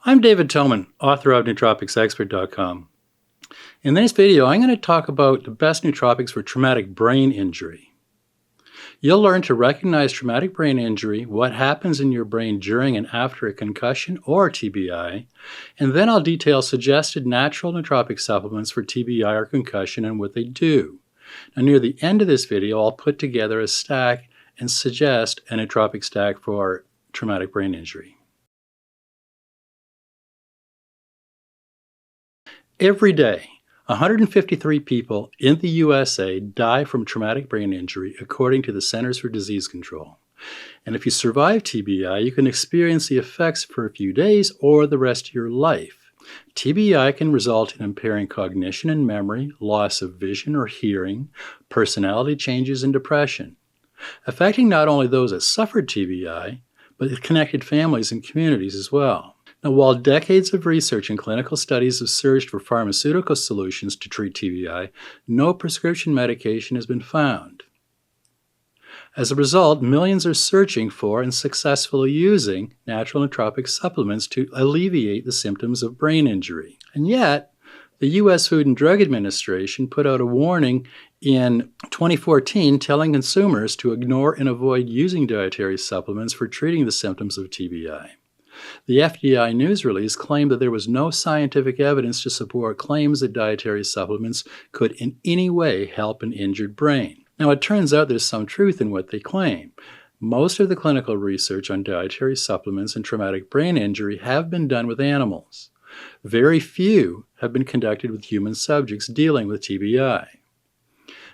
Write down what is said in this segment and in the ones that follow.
I'm David Toman, author of nootropicsexpert.com. In this video, I'm going to talk about the best nootropics for traumatic brain injury. You'll learn to recognize traumatic brain injury, what happens in your brain during and after a concussion or TBI, and then I'll detail suggested natural nootropic supplements for TBI or concussion and what they do. Now, near the end of this video, I'll put together a stack and suggest a nootropic stack for traumatic brain injury. Every day, 153 people in the USA die from traumatic brain injury, according to the Centers for Disease Control. And if you survive TBI, you can experience the effects for a few days or the rest of your life. TBI can result in impairing cognition and memory, loss of vision or hearing, personality changes, and depression, affecting not only those that suffered TBI, but the connected families and communities as well. Now, while decades of research and clinical studies have searched for pharmaceutical solutions to treat TBI, no prescription medication has been found. As a result, millions are searching for and successfully using natural nootropic supplements to alleviate the symptoms of brain injury. And yet, the U.S. Food and Drug Administration put out a warning in 2014 telling consumers to ignore and avoid using dietary supplements for treating the symptoms of TBI. The FDI news release claimed that there was no scientific evidence to support claims that dietary supplements could in any way help an injured brain. Now, it turns out there's some truth in what they claim. Most of the clinical research on dietary supplements and traumatic brain injury have been done with animals. Very few have been conducted with human subjects dealing with TBI.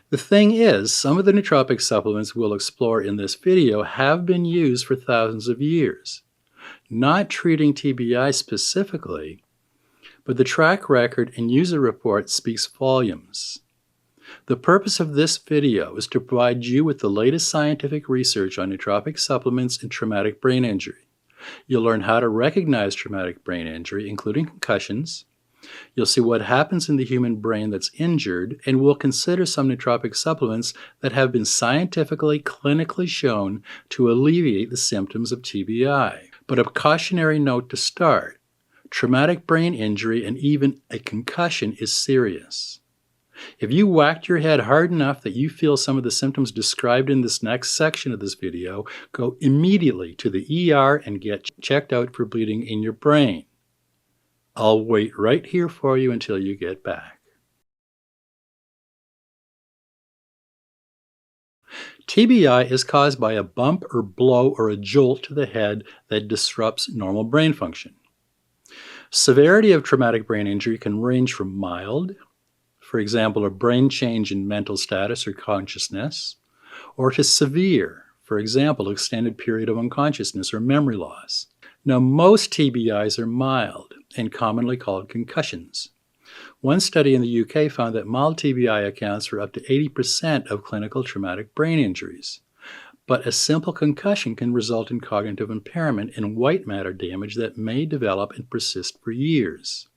The thing is, some of the nootropic supplements we'll explore in this video have been used for thousands of years. Not treating TBI specifically, but the track record and user report speaks volumes. The purpose of this video is to provide you with the latest scientific research on nootropic supplements and traumatic brain injury. You'll learn how to recognize traumatic brain injury, including concussions. You'll see what happens in the human brain that's injured, and we'll consider some nootropic supplements that have been scientifically, clinically shown to alleviate the symptoms of TBI. But a cautionary note to start: traumatic brain injury and even a concussion is serious. If you whacked your head hard enough that you feel some of the symptoms described in this next section of this video, go immediately to the ER and get checked out for bleeding in your brain. I'll wait right here for you until you get back. TBI is caused by a bump or blow or a jolt to the head that disrupts normal brain function. Severity of traumatic brain injury can range from mild, for example, a brain change in mental status or consciousness, or to severe, for example, extended period of unconsciousness or memory loss. Now, most TBIs are mild and commonly called concussions. One study in the UK found that mild TBI accounts for up to 80% of clinical traumatic brain injuries. But a simple concussion can result in cognitive impairment and white matter damage that may develop and persist for years.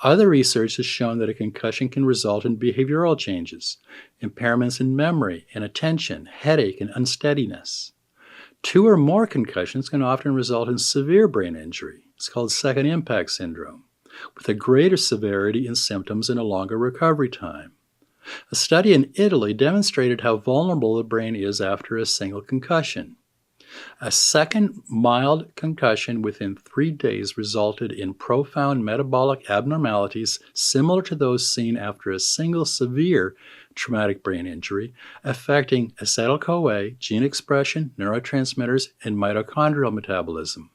Other research has shown that a concussion can result in behavioral changes, impairments in memory and attention, headache, and unsteadiness. 2 or more concussions can often result in severe brain injury. It's called second impact syndrome, with a greater severity in symptoms and a longer recovery time. A study in Italy demonstrated how vulnerable the brain is after a single concussion. A second mild concussion within 3 days resulted in profound metabolic abnormalities similar to those seen after a single severe traumatic brain injury, affecting acetyl-CoA, gene expression, neurotransmitters, and mitochondrial metabolism.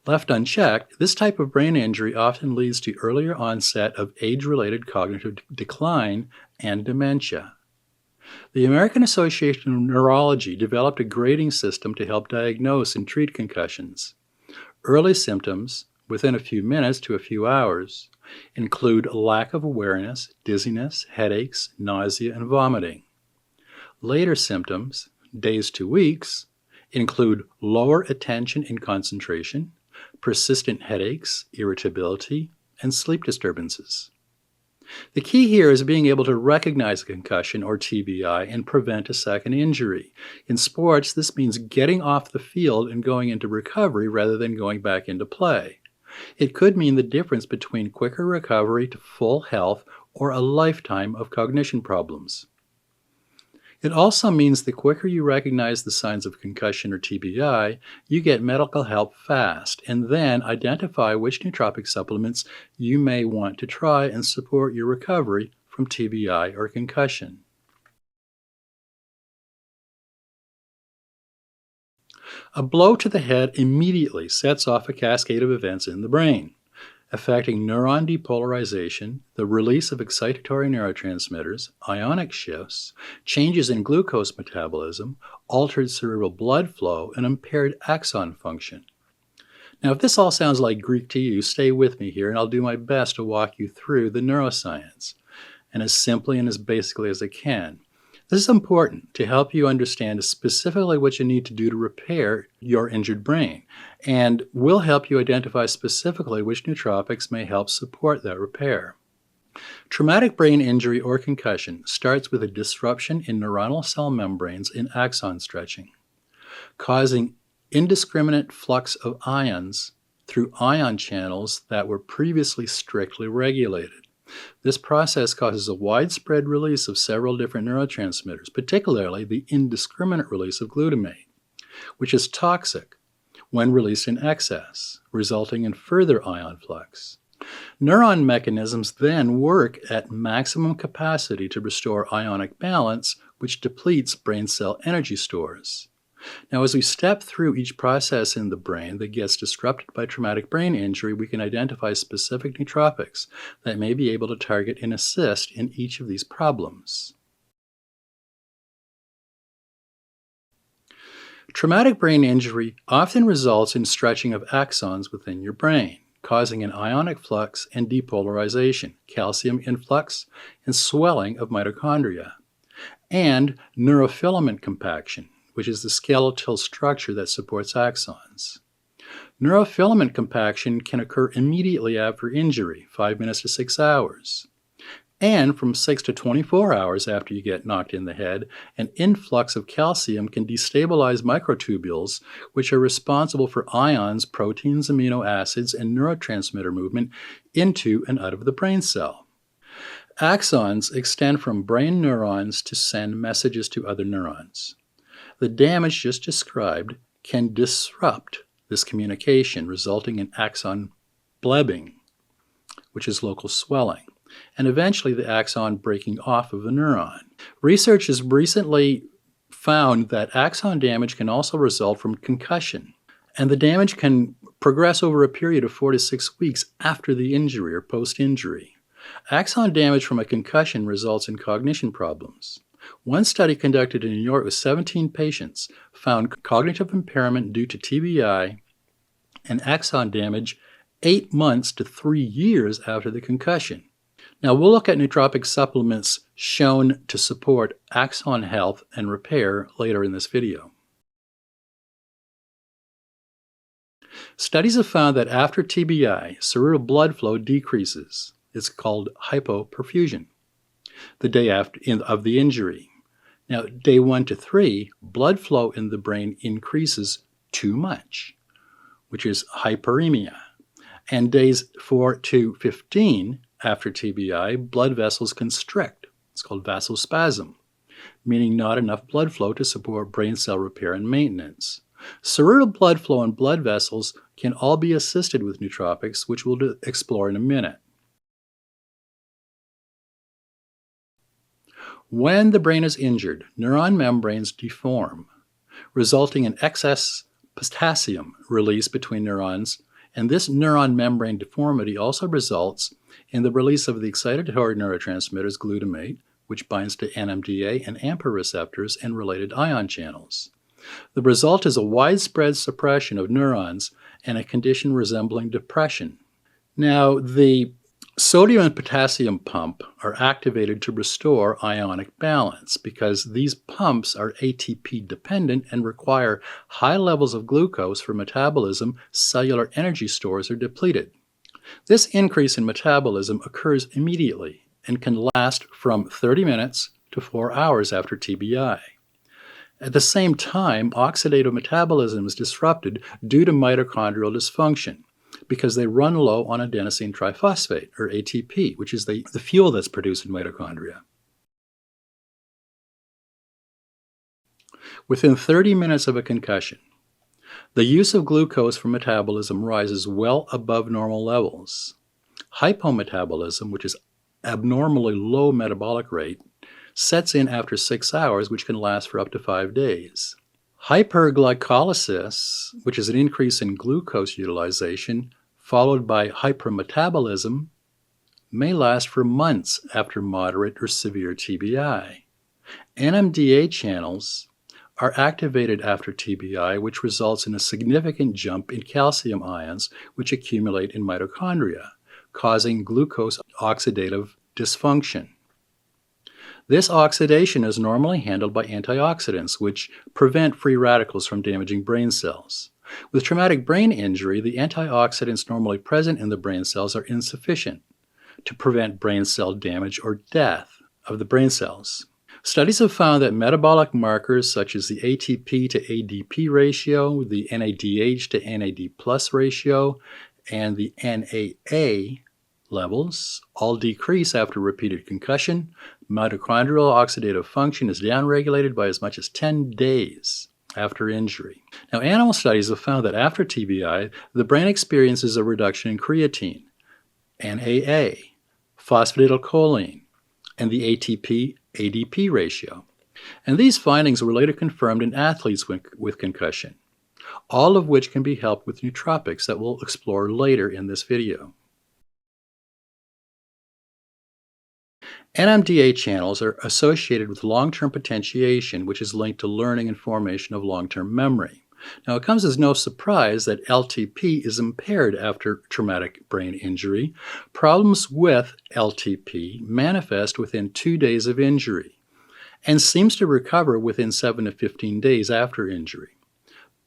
Left unchecked, this type of brain injury often leads to earlier onset of age-related cognitive decline and dementia. The American Association of Neurology developed a grading system to help diagnose and treat concussions. Early symptoms, within a few minutes to a few hours, include lack of awareness, dizziness, headaches, nausea, and vomiting. Later symptoms, days to weeks, include lower attention and concentration, persistent headaches, irritability, and sleep disturbances. The key here is being able to recognize a concussion or TBI and prevent a second injury. In sports, this means getting off the field and going into recovery rather than going back into play. It could mean the difference between quicker recovery to full health or a lifetime of cognition problems. It also means the quicker you recognize the signs of concussion or TBI, you get medical help fast, and then identify which nootropic supplements you may want to try and support your recovery from TBI or concussion. A blow to the head immediately sets off a cascade of events in the brain, affecting neuron depolarization, the release of excitatory neurotransmitters, ionic shifts, changes in glucose metabolism, altered cerebral blood flow, and impaired axon function. Now, if this all sounds like Greek to you, stay with me here and I'll do my best to walk you through the neuroscience, and as simply and as basically as I can. This is important to help you understand specifically what you need to do to repair your injured brain, and will help you identify specifically which nootropics may help support that repair. Traumatic brain injury or concussion starts with a disruption in neuronal cell membranes in axon stretching, causing indiscriminate flux of ions through ion channels that were previously strictly regulated. This process causes a widespread release of several different neurotransmitters, particularly the indiscriminate release of glutamate, which is toxic when released in excess, resulting in further ion flux. Neuron mechanisms then work at maximum capacity to restore ionic balance, which depletes brain cell energy stores. Now, as we step through each process in the brain that gets disrupted by traumatic brain injury, we can identify specific nootropics that may be able to target and assist in each of these problems. Traumatic brain injury often results in stretching of axons within your brain, causing an ionic flux and depolarization, calcium influx, and swelling of mitochondria, and neurofilament compaction, which is the skeletal structure that supports axons. Neurofilament compaction can occur immediately after injury, 5 minutes to 6 hours. And from 6 to 24 hours after you get knocked in the head, an influx of calcium can destabilize microtubules, which are responsible for ions, proteins, amino acids, and neurotransmitter movement into and out of the brain cell. Axons extend from brain neurons to send messages to other neurons. The damage just described can disrupt this communication, resulting in axon blebbing, which is local swelling, and eventually the axon breaking off of the neuron. Research has recently found that axon damage can also result from concussion, and the damage can progress over a period of 4 to 6 weeks after the injury or post-injury. Axon damage from a concussion results in cognition problems. One study conducted in New York with 17 patients found cognitive impairment due to TBI and axon damage 8 months to 3 years after the concussion. Now, we'll look at nootropic supplements shown to support axon health and repair later in this video. Studies have found that after TBI, cerebral blood flow decreases. It's called hypoperfusion. The day after of the injury. Now, day 1 to 3, blood flow in the brain increases too much, which is hyperemia. And days 4 to 15 after TBI, blood vessels constrict. It's called vasospasm, meaning not enough blood flow to support brain cell repair and maintenance. Cerebral blood flow and blood vessels can all be assisted with nootropics, which we'll explore in a minute. When the brain is injured, neuron membranes deform, resulting in excess potassium release between neurons, and this neuron membrane deformity also results in the release of the excitatory neurotransmitters glutamate, which binds to NMDA and AMPA receptors and related ion channels. The result is a widespread suppression of neurons and a condition resembling depression. Now, the sodium and potassium pump are activated to restore ionic balance because these pumps are ATP dependent and require high levels of glucose for metabolism. Cellular energy stores are depleted. This increase in metabolism occurs immediately and can last from 30 minutes to 4 hours after TBI. At the same time, oxidative metabolism is disrupted due to mitochondrial dysfunction. because they run low on adenosine triphosphate, or ATP, which is the fuel that's produced in mitochondria. Within 30 minutes of a concussion, the use of glucose for metabolism rises well above normal levels. Hypometabolism, which is abnormally low metabolic rate, sets in after 6 hours, which can last for up to 5 days. Hyperglycolysis, which is an increase in glucose utilization, followed by hypermetabolism, may last for months after moderate or severe TBI. NMDA channels are activated after TBI, which results in a significant jump in calcium ions, which accumulate in mitochondria, causing glucose oxidative dysfunction. This oxidation is normally handled by antioxidants, which prevent free radicals from damaging brain cells. With traumatic brain injury, the antioxidants normally present in the brain cells are insufficient to prevent brain cell damage or death of the brain cells. Studies have found that metabolic markers such as the ATP to ADP ratio, the NADH to NAD+ ratio, and the NAA levels all decrease after repeated concussion. Mitochondrial oxidative function is downregulated by as much as 10 days after injury. Now, animal studies have found that after TBI, the brain experiences a reduction in creatine, NAA, phosphatidylcholine, and the ATP-ADP ratio. And these findings were later confirmed in athletes with concussion, all of which can be helped with nootropics that we'll explore later in this video. NMDA channels are associated with long-term potentiation, which is linked to learning and formation of long-term memory. Now, it comes as no surprise that LTP is impaired after traumatic brain injury. Problems with LTP manifest within 2 days of injury and seems to recover within 7 to 15 days after injury.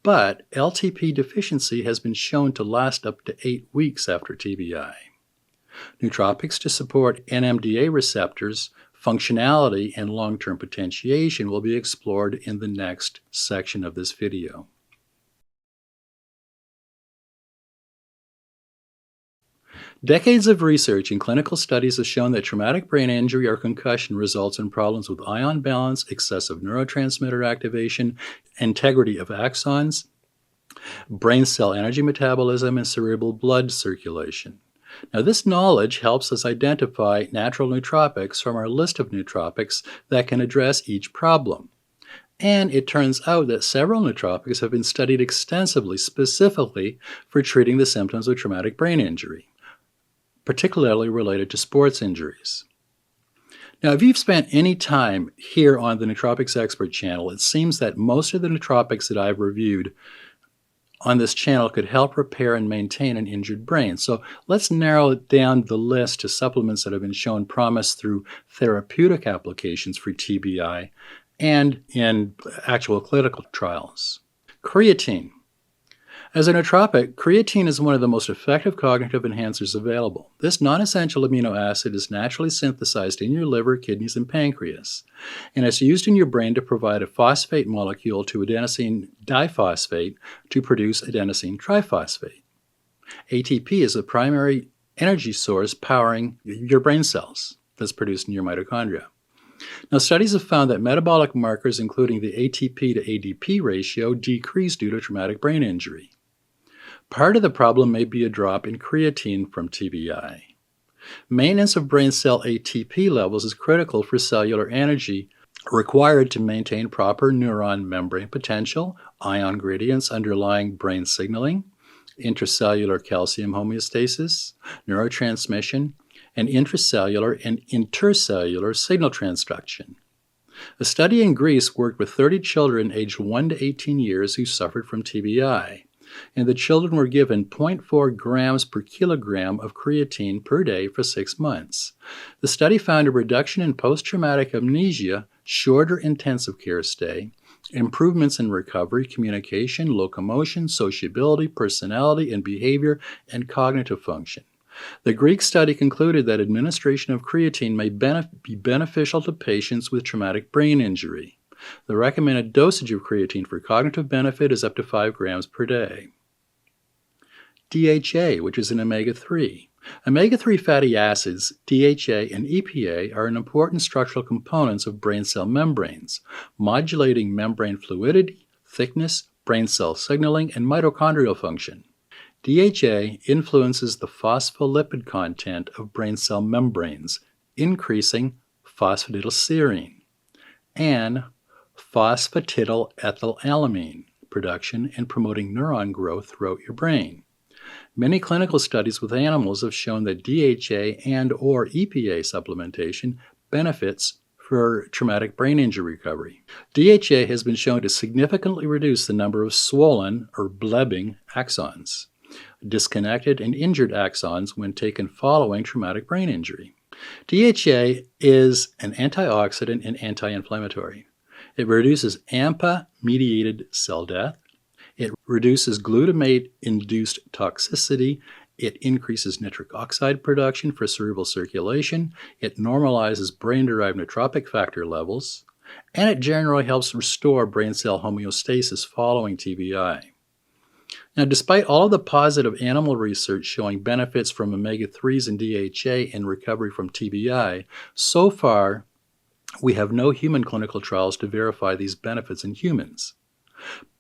But LTP deficiency has been shown to last up to 8 weeks after TBI. Nootropics to support NMDA receptors, functionality, and long-term potentiation will be explored in the next section of this video. Decades of research and clinical studies have shown that traumatic brain injury or concussion results in problems with ion balance, excessive neurotransmitter activation, integrity of axons, brain cell energy metabolism, and cerebral blood circulation. Now, this knowledge helps us identify natural nootropics from our list of nootropics that can address each problem. And it turns out that several nootropics have been studied extensively, specifically for treating the symptoms of traumatic brain injury, particularly related to sports injuries. Now, if you've spent any time here on the Nootropics Expert channel, it seems that most of the nootropics that I've reviewed on this channel could help repair and maintain an injured brain. So let's narrow down the list to supplements that have been shown promise through therapeutic applications for TBI and in actual clinical trials. Creatine. As a nootropic, creatine is one of the most effective cognitive enhancers available. This non-essential amino acid is naturally synthesized in your liver, kidneys, and pancreas, and it's used in your brain to provide a phosphate molecule to adenosine diphosphate to produce adenosine triphosphate. ATP is the primary energy source powering your brain cells that's produced in your mitochondria. Now, studies have found that metabolic markers, including the ATP to ADP ratio, decrease due to traumatic brain injury. Part of the problem may be a drop in creatine from TBI. Maintenance of brain cell ATP levels is critical for cellular energy required to maintain proper neuron membrane potential, ion gradients underlying brain signaling, intracellular calcium homeostasis, neurotransmission, and intracellular and intercellular signal transduction. A study in Greece worked with 30 children aged 1 to 18 years who suffered from TBI, and the children were given 0.4 grams per kilogram of creatine per day for 6 months. The study found a reduction in post-traumatic amnesia, shorter intensive care stay, improvements in recovery, communication, locomotion, sociability, personality, and behavior, and cognitive function. The Greek study concluded that administration of creatine may be beneficial to patients with traumatic brain injury. The recommended dosage of creatine for cognitive benefit is up to 5 grams per day. DHA, which is an omega-3. Omega-3 fatty acids, DHA and EPA, are an important structural components of brain cell membranes, modulating membrane fluidity, thickness, brain cell signaling, and mitochondrial function. DHA influences the phospholipid content of brain cell membranes, increasing phosphatidylserine and phosphatidylethylamine production and promoting neuron growth throughout your brain. Many clinical studies with animals have shown that DHA and/or EPA supplementation benefits for traumatic brain injury recovery. DHA has been shown to significantly reduce the number of swollen or blebbing axons, disconnected and injured axons when taken following traumatic brain injury. DHA is an antioxidant and anti-inflammatory. It reduces AMPA-mediated cell death. It reduces glutamate-induced toxicity. It increases nitric oxide production for cerebral circulation. It normalizes brain-derived nootropic factor levels. And it generally helps restore brain cell homeostasis following TBI. Now, despite all of the positive animal research showing benefits from omega-3s and DHA in recovery from TBI, so far we have no human clinical trials to verify these benefits in humans.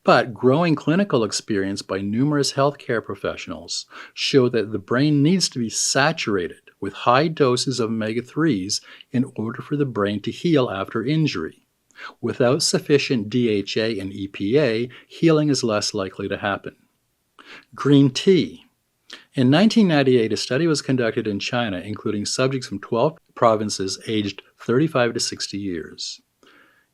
But growing clinical experience by numerous healthcare professionals show that the brain needs to be saturated with high doses of omega-3s in order for the brain to heal after injury. Without sufficient DHA and EPA, healing is less likely to happen. Green tea. In 1998, a study was conducted in China, including subjects from 12 provinces aged 35 to 60 years.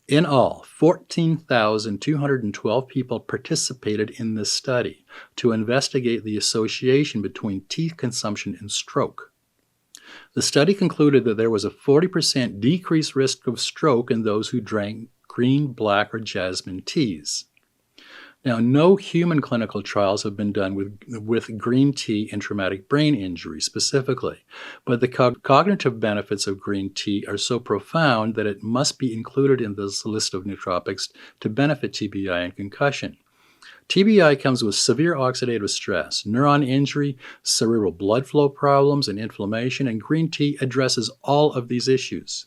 In all, 14,212 people participated in this study to investigate the association between tea consumption and stroke. The study concluded that there was a 40% decreased risk of stroke in those who drank green, black, or jasmine teas. Now, no human clinical trials have been done with green tea and traumatic brain injury specifically, but the cognitive benefits of green tea are so profound that it must be included in this list of nootropics to benefit TBI and concussion. TBI comes with severe oxidative stress, neuron injury, cerebral blood flow problems, and inflammation, and green tea addresses all of these issues.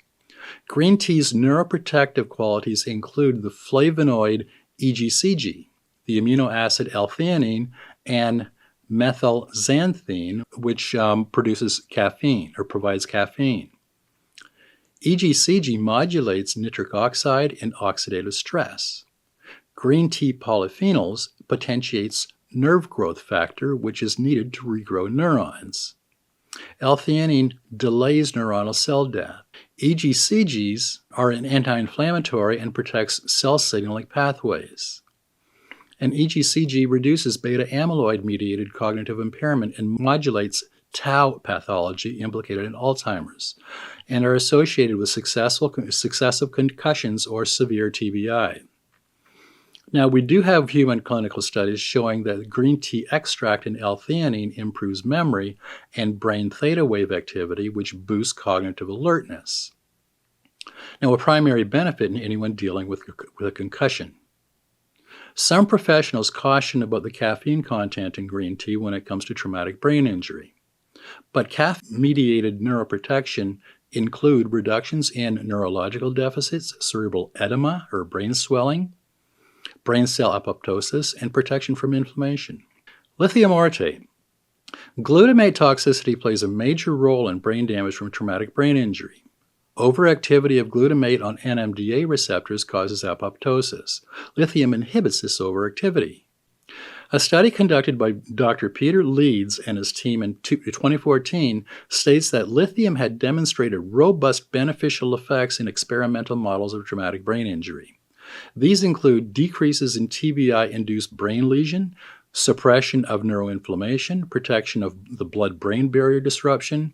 Green tea's neuroprotective qualities include the flavonoid EGCG, the amino acid L-theanine, and methylxanthine, which produces caffeine or provides caffeine. EGCG modulates nitric oxide and oxidative stress. Green tea polyphenols potentiates nerve growth factor, which is needed to regrow neurons. L-theanine delays neuronal cell death. EGCGs are an anti-inflammatory and protects cell signaling pathways. And EGCG reduces beta-amyloid-mediated cognitive impairment and modulates tau pathology implicated in Alzheimer's, and are associated with successive concussions or severe TBI. Now, we do have human clinical studies showing that green tea extract and L-theanine improves memory and brain theta wave activity, which boosts cognitive alertness. Now, a primary benefit in anyone dealing with a concussion. Some professionals caution about the caffeine content in green tea when it comes to traumatic brain injury. But caffeine-mediated neuroprotection include reductions in neurological deficits, cerebral edema or brain swelling, brain cell apoptosis, and protection from inflammation. Lithium orotate. Glutamate toxicity plays a major role in brain damage from traumatic brain injury. Overactivity of glutamate on NMDA receptors causes apoptosis. Lithium inhibits this overactivity. A study conducted by Dr. Peter Leeds and his team in 2014 states that lithium had demonstrated robust beneficial effects in experimental models of traumatic brain injury. These include decreases in TBI-induced brain lesion, suppression of neuroinflammation, protection of the blood-brain barrier disruption,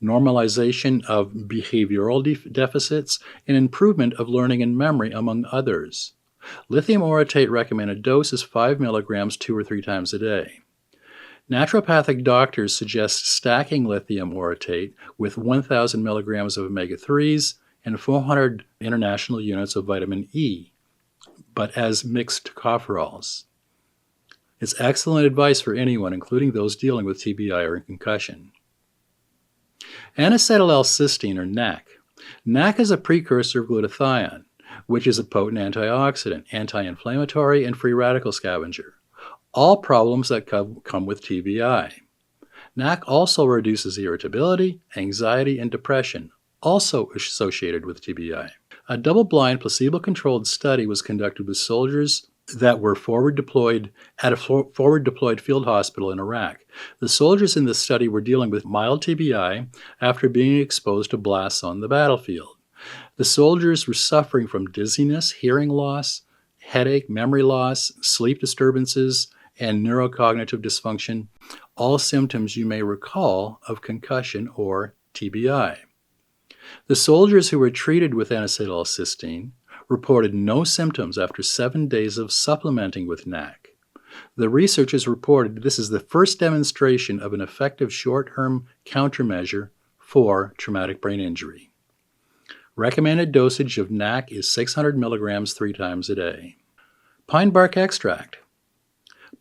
normalization of behavioral deficits, and improvement of learning and memory, among others. Lithium orotate recommended dose is 5 milligrams 2 or 3 times a day. Naturopathic doctors suggest stacking lithium orotate with 1,000 milligrams of omega-3s and 400 international units of vitamin E, but as mixed tocopherols. It's excellent advice for anyone, including those dealing with TBI or concussion. N-Acetyl L-Cysteine, or NAC. NAC is a precursor of glutathione, which is a potent antioxidant, anti-inflammatory, and free radical scavenger. All problems that come with TBI. NAC also reduces irritability, anxiety, and depression, also associated with TBI. A double-blind, placebo-controlled study was conducted with soldiers that were forward deployed field hospital in Iraq. The soldiers in this study were dealing with mild TBI after being exposed to blasts on the battlefield. The soldiers were suffering from dizziness, hearing loss, headache, memory loss, sleep disturbances, and neurocognitive dysfunction, all symptoms you may recall of concussion or TBI. The soldiers who were treated with N-Acetyl L-Cysteine reported no symptoms after 7 days of supplementing with NAC. The researchers reported this is the first demonstration of an effective short-term countermeasure for traumatic brain injury. Recommended dosage of NAC is 600 milligrams 3 times a day. Pine bark extract.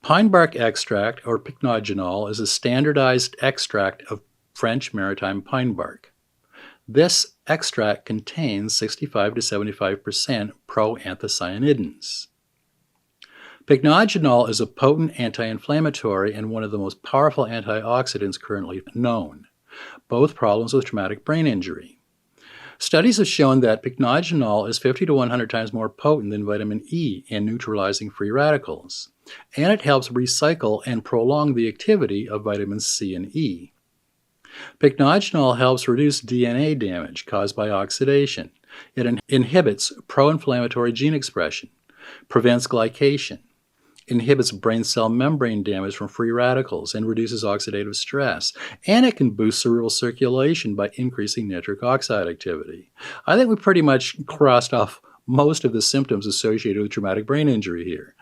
Pine bark extract, or pycnogenol, is a standardized extract of French maritime pine bark. This extract contains 65 to 75% proanthocyanidins. Pycnogenol is a potent anti-inflammatory and one of the most powerful antioxidants currently known, both problems with traumatic brain injury. Studies have shown that pycnogenol is 50 to 100 times more potent than vitamin E in neutralizing free radicals, and it helps recycle and prolong the activity of vitamins C and E. Pycnogenol helps reduce DNA damage caused by oxidation. It inhibits pro-inflammatory gene expression, prevents glycation, inhibits brain cell membrane damage from free radicals, and reduces oxidative stress. And it can boost cerebral circulation by increasing nitric oxide activity. I think we pretty much crossed off most of the symptoms associated with traumatic brain injury here.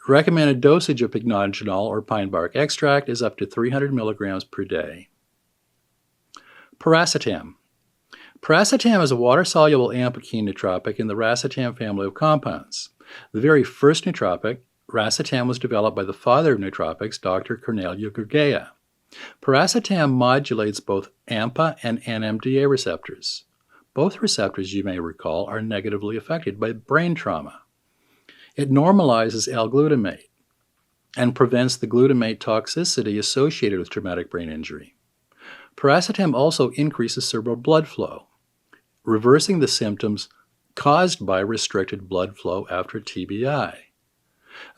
Recommended dosage of pycnogenol or pine bark extract is up to 300 milligrams per day. Piracetam. Piracetam is a water-soluble ampakine nootropic in the racetam family of compounds. The very first nootropic, racetam, was developed by the father of nootropics, Dr. Cornelio Gurgea. Piracetam modulates both AMPA and NMDA receptors. Both receptors, you may recall, are negatively affected by brain trauma. It normalizes L-glutamate and prevents the glutamate toxicity associated with traumatic brain injury. Piracetam also increases cerebral blood flow, reversing the symptoms caused by restricted blood flow after TBI.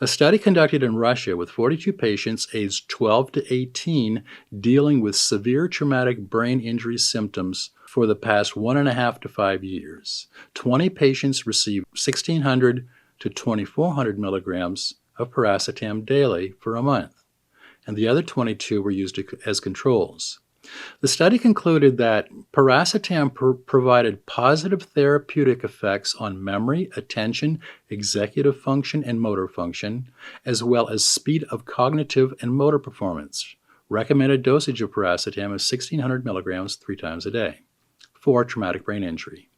A study conducted in Russia with 42 patients aged 12 to 18 dealing with severe traumatic brain injury symptoms for the past 1.5 to 5 years. 20 patients received 1,600 to 2,400 milligrams of piracetam daily for a month, and the other 22 were used as controls. The study concluded that piracetam provided positive therapeutic effects on memory, attention, executive function, and motor function, as well as speed of cognitive and motor performance. Recommended dosage of piracetam is 1,600 milligrams 3 times a day for traumatic brain injury.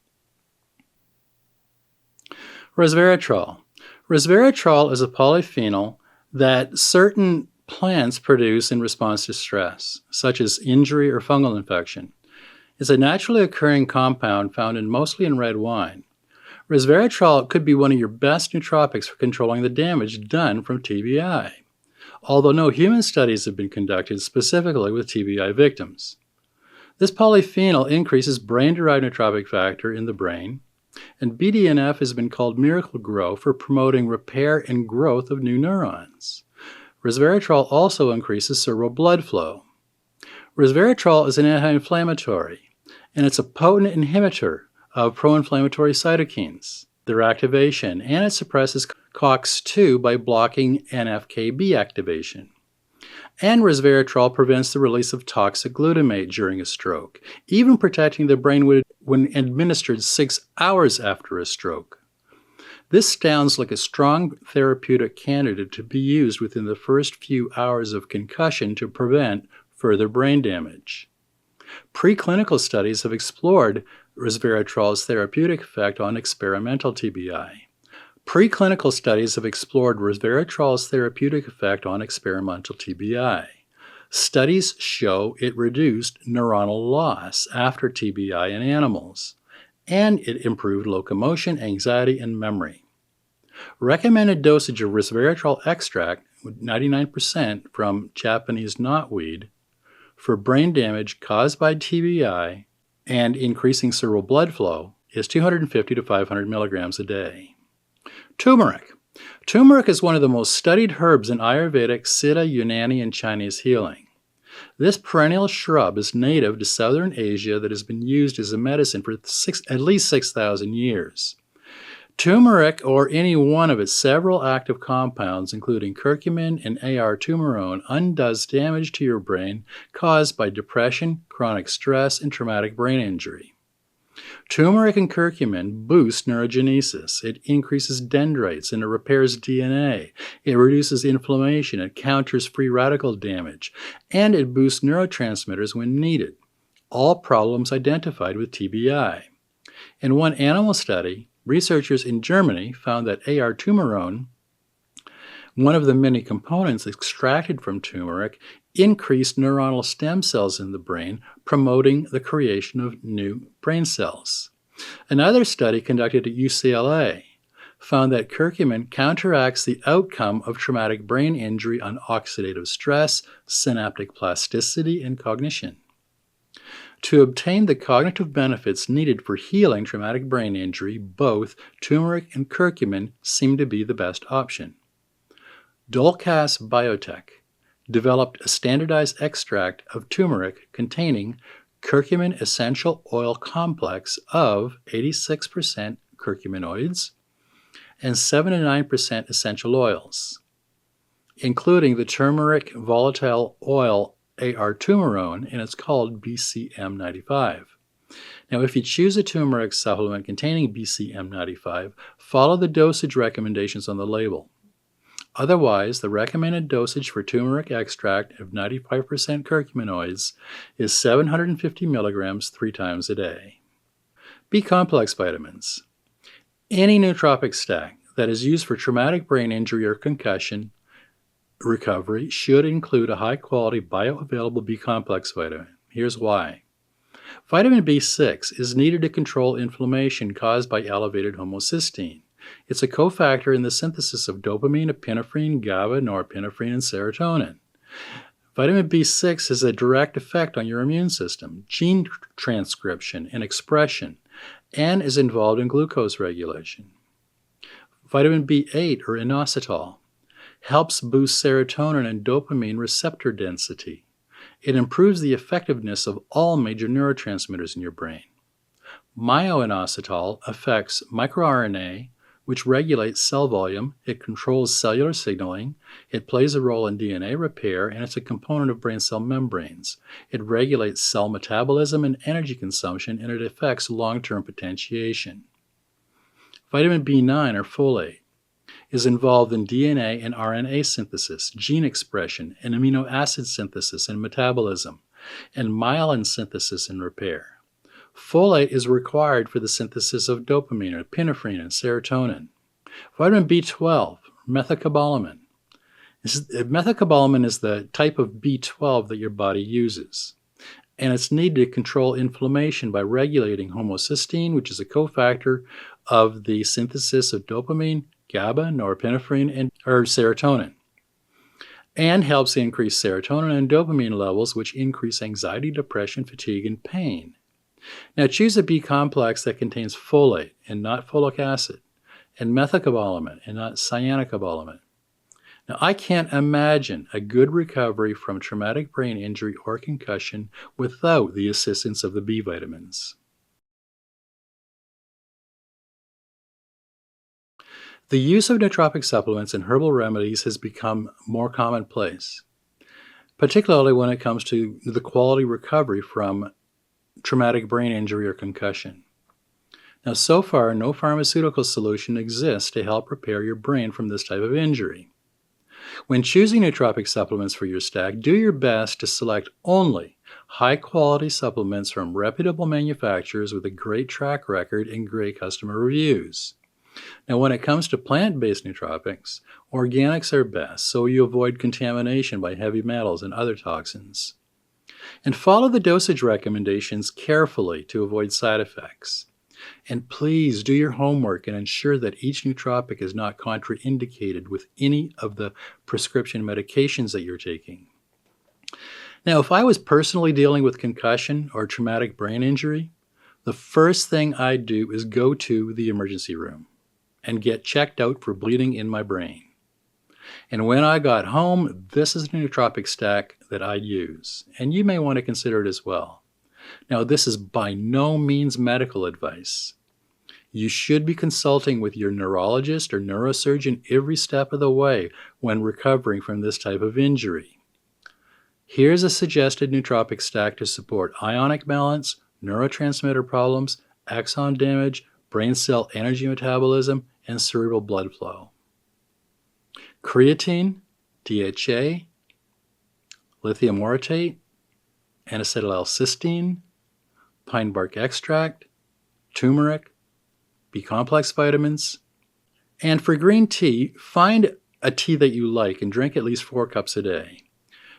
Resveratrol. Resveratrol is a polyphenol that certain plants produce in response to stress, such as injury or fungal infection. It's a naturally occurring compound found mostly in red wine. Resveratrol could be one of your best nootropics for controlling the damage done from TBI, although no human studies have been conducted specifically with TBI victims. This polyphenol increases brain-derived nootropic factor in the brain, and BDNF has been called miracle grow for promoting repair and growth of new neurons. Resveratrol also increases cerebral blood flow. Resveratrol is an anti-inflammatory, and it's a potent inhibitor of pro-inflammatory cytokines, their activation, and it suppresses COX-2 by blocking NF-κB activation. And resveratrol prevents the release of toxic glutamate during a stroke, even protecting the brain when administered 6 hours after a stroke. This sounds like a strong therapeutic candidate to be used within the first few hours of concussion to prevent further brain damage. Preclinical studies have explored resveratrol's therapeutic effect on experimental TBI. Preclinical studies have explored resveratrol's therapeutic effect on experimental TBI. Studies show it reduced neuronal loss after TBI in animals, and it improved locomotion, anxiety, and memory. Recommended dosage of resveratrol extract, 99% from Japanese knotweed, for brain damage caused by TBI and increasing cerebral blood flow is 250 to 500 milligrams a day. Turmeric. Turmeric is one of the most studied herbs in Ayurvedic, Siddha, Unani, and Chinese healing. This perennial shrub is native to southern Asia that has been used as a medicine for at least 6,000 years. Turmeric, or any one of its several active compounds, including curcumin and A-R-turmerone, undoes damage to your brain caused by depression, chronic stress, and traumatic brain injury. Turmeric and curcumin boost neurogenesis. It increases dendrites and it repairs DNA. It reduces inflammation. It counters free radical damage. And it boosts neurotransmitters when needed. All problems identified with TBI. In one animal study, researchers in Germany found that A-R-turmerone, one of the many components extracted from turmeric, increased neuronal stem cells in the brain, promoting the creation of new brain cells. Another study conducted at UCLA found that curcumin counteracts the outcome of traumatic brain injury on oxidative stress, synaptic plasticity, and cognition. To obtain the cognitive benefits needed for healing traumatic brain injury, both turmeric and curcumin seem to be the best option. Dolcas Biotech developed a standardized extract of turmeric containing curcumin essential oil complex of 86% curcuminoids and 7 to 9% essential oils, including the turmeric volatile oil A-R-turmerone, and it's called BCM95. Now, if you choose a turmeric supplement containing BCM95, follow the dosage recommendations on the label. Otherwise, the recommended dosage for turmeric extract of 95% curcuminoids is 750 milligrams 3 times a day. B-complex vitamins. Any nootropic stack that is used for traumatic brain injury or concussion recovery should include a high-quality bioavailable B-complex vitamin. Here's why. Vitamin B6 is needed to control inflammation caused by elevated homocysteine. It's a cofactor in the synthesis of dopamine, epinephrine, GABA, norepinephrine, and serotonin. Vitamin B6 has a direct effect on your immune system, gene transcription, and expression, and is involved in glucose regulation. Vitamin B8, or inositol, helps boost serotonin and dopamine receptor density. It improves the effectiveness of all major neurotransmitters in your brain. Myoinositol affects microRNA, which regulates cell volume. It controls cellular signaling. It plays a role in DNA repair, and it's a component of brain cell membranes. It regulates cell metabolism and energy consumption, and it affects long-term potentiation. Vitamin B9, or folate, is involved in DNA and RNA synthesis, gene expression, and amino acid synthesis and metabolism, and myelin synthesis and repair. Folate is required for the synthesis of dopamine, epinephrine, and serotonin. Vitamin B12, methylcobalamin. Methylcobalamin is the type of B12 that your body uses, and it's needed to control inflammation by regulating homocysteine, which is a cofactor of the synthesis of dopamine, GABA, norepinephrine, and serotonin, and helps increase serotonin and dopamine levels, which increase anxiety, depression, fatigue, and pain. Now choose a B complex that contains folate and not folic acid, and methylcobalamin and not cyanocobalamin. Now I can't imagine a good recovery from traumatic brain injury or concussion without the assistance of the B vitamins. The use of nootropic supplements and herbal remedies has become more commonplace, particularly when it comes to the quality recovery from traumatic brain injury or concussion. Now, so far, no pharmaceutical solution exists to help repair your brain from this type of injury. When choosing nootropic supplements for your stack, do your best to select only high-quality supplements from reputable manufacturers with a great track record and great customer reviews. Now, when it comes to plant-based nootropics, organics are best, so you avoid contamination by heavy metals and other toxins. And follow the dosage recommendations carefully to avoid side effects. And please do your homework and ensure that each nootropic is not contraindicated with any of the prescription medications that you're taking. Now, if I was personally dealing with concussion or traumatic brain injury, the first thing I'd do is go to the emergency room and get checked out for bleeding in my brain. And when I got home, this is the nootropic stack that I'd use, and you may want to consider it as well. Now, this is by no means medical advice. You should be consulting with your neurologist or neurosurgeon every step of the way when recovering from this type of injury. Here's a suggested nootropic stack to support ionic balance, neurotransmitter problems, axon damage, brain cell energy metabolism, and cerebral blood flow. Creatine, DHA, Lithium Orotate, N-Acetyl L-Cysteine, pine bark extract, turmeric, B-complex vitamins. And for green tea, find a tea that you like and drink at least 4 cups a day.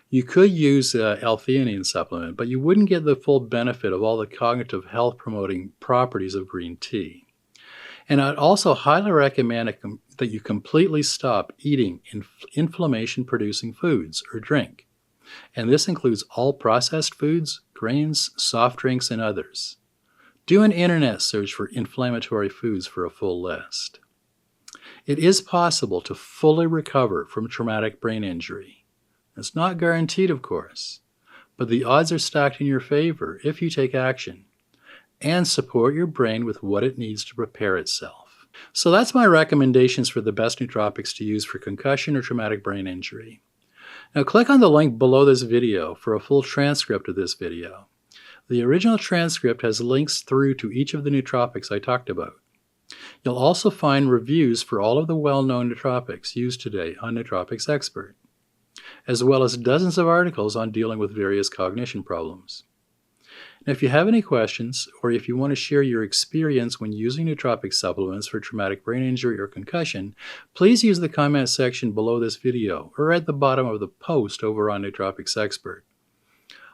You could use L-theanine supplement, but you wouldn't get the full benefit of all the cognitive health promoting properties of green tea. And I'd also highly recommend that you completely stop eating inflammation-producing foods or drink. And this includes all processed foods, grains, soft drinks, and others. Do an internet search for inflammatory foods for a full list. It is possible to fully recover from traumatic brain injury. It's not guaranteed, of course, but the odds are stacked in your favor if you take action and support your brain with what it needs to prepare itself. So that's my recommendations for the best nootropics to use for concussion or traumatic brain injury. Now click on the link below this video for a full transcript of this video. The original transcript has links through to each of the nootropics I talked about. You'll also find reviews for all of the well-known nootropics used today on Nootropics Expert, as well as dozens of articles on dealing with various cognition problems. Now, if you have any questions, or if you want to share your experience when using nootropic supplements for traumatic brain injury or concussion, please use the comment section below this video or at the bottom of the post over on Nootropics Expert.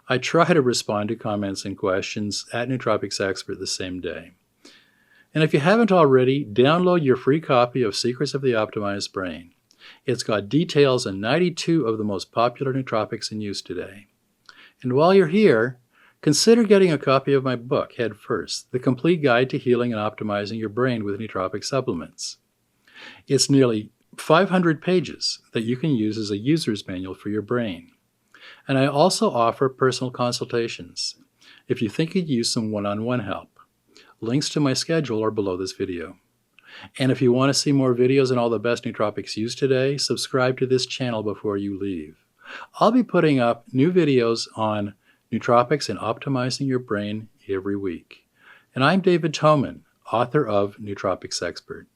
I try to respond to comments and questions at Nootropics Expert the same day. And if you haven't already, download your free copy of Secrets of the Optimized Brain. It's got details on 92 of the most popular nootropics in use today. And while you're here, consider getting a copy of my book, Head First, The Complete Guide to Healing and Optimizing Your Brain with Nootropic Supplements. It's nearly 500 pages that you can use as a user's manual for your brain. And I also offer personal consultations if you think you'd use some one-on-one help. Links to my schedule are below this video. And if you want to see more videos on all the best nootropics used today, subscribe to this channel before you leave. I'll be putting up new videos on nootropics and optimizing your brain every week. And I'm David Toman, author of Nootropics Expert.